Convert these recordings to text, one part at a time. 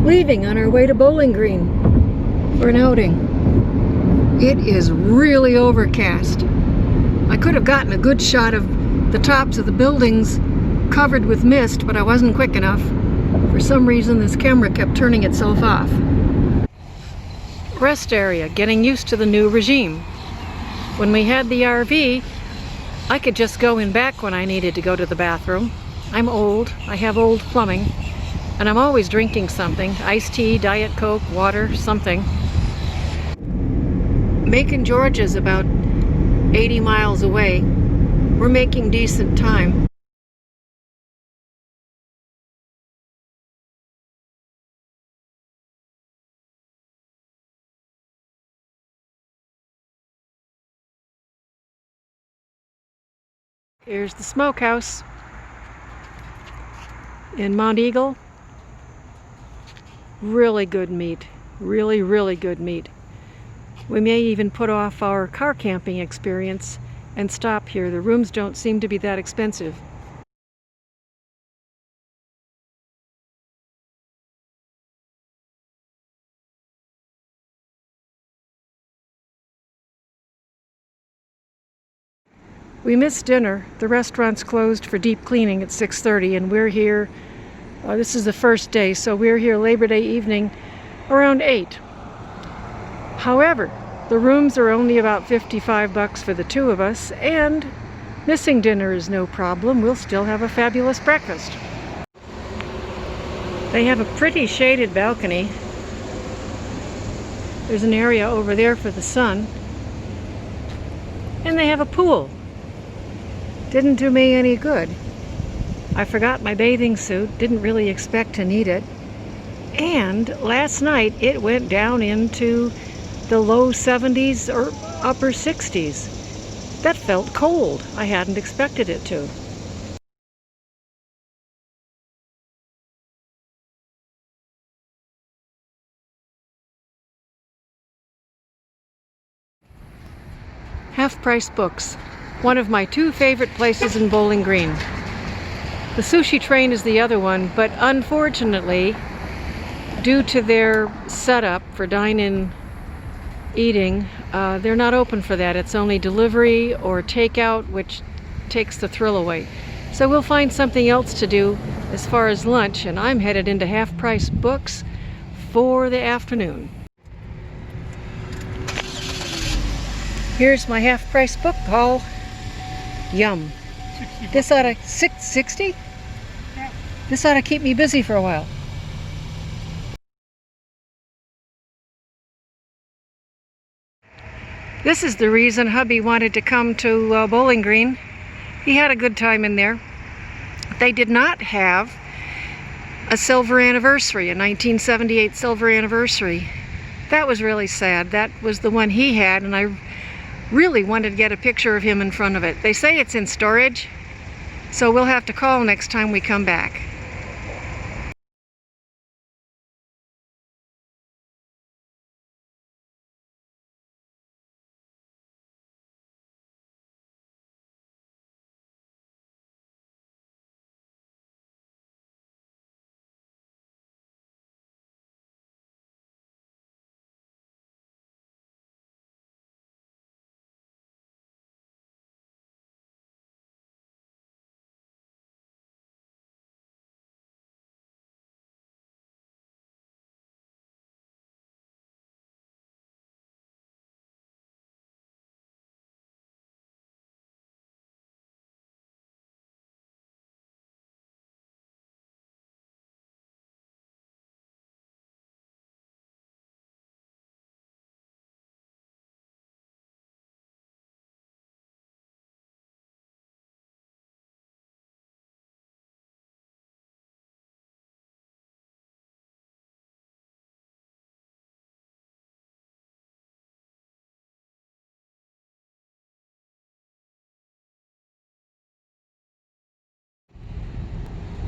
leaving on our way to Bowling Green for an outing. It is really overcast. I could have gotten a good shot of the tops of the buildings covered with mist, but I wasn't quick enough. For some reason, this camera kept turning itself off. Rest area, getting used to the new regime. When we had the RV, I could just go in back when I needed to go to the bathroom. I'm old, I have old plumbing, and I'm always drinking something. Iced tea, Diet Coke, water, something. Macon, Georgia's about 80 miles away. We're making decent time. Here's the smokehouse in Mount Eagle. Really good meat. Really, really good meat. We may even put off our car camping experience and stop here. The rooms don't seem to be that expensive. We missed dinner. The restaurant's closed for deep cleaning at 6:30, and we're here, this is the first day, so we're here Labor Day evening around 8. However, the rooms are only about $55 for the two of us, and missing dinner is no problem. We'll still have a fabulous breakfast. They have a pretty shaded balcony. There's an area over there for the sun. And they have a pool. Didn't do me any good. I forgot my bathing suit, didn't really expect to need it. And last night it went down into the low 70s or upper 60s. That felt cold. I hadn't expected it to. Half-price books. One of my two favorite places in Bowling Green. The Sushi Train is the other one, but unfortunately, due to their setup for dine-in eating, they're not open for that. It's only delivery or takeout, which takes the thrill away. So we'll find something else to do as far as lunch, and I'm headed into half-price books for the afternoon. Here's my half-price book haul. Yum. This ought to, $6.60? Yeah. This ought to keep me busy for a while. This is the reason hubby wanted to come to Bowling Green. He had a good time in there. They did not have a silver anniversary, a 1978 silver anniversary. That was really sad. That was the one he had, and I really wanted to get a picture of him in front of it. They say it's in storage, so we'll have to call next time we come back.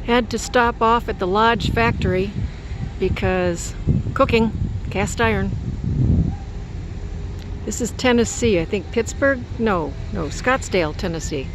Had to stop off at the Lodge factory because cooking, cast iron. This is Tennessee, I think Pittsburgh? No, Scottsdale, Tennessee.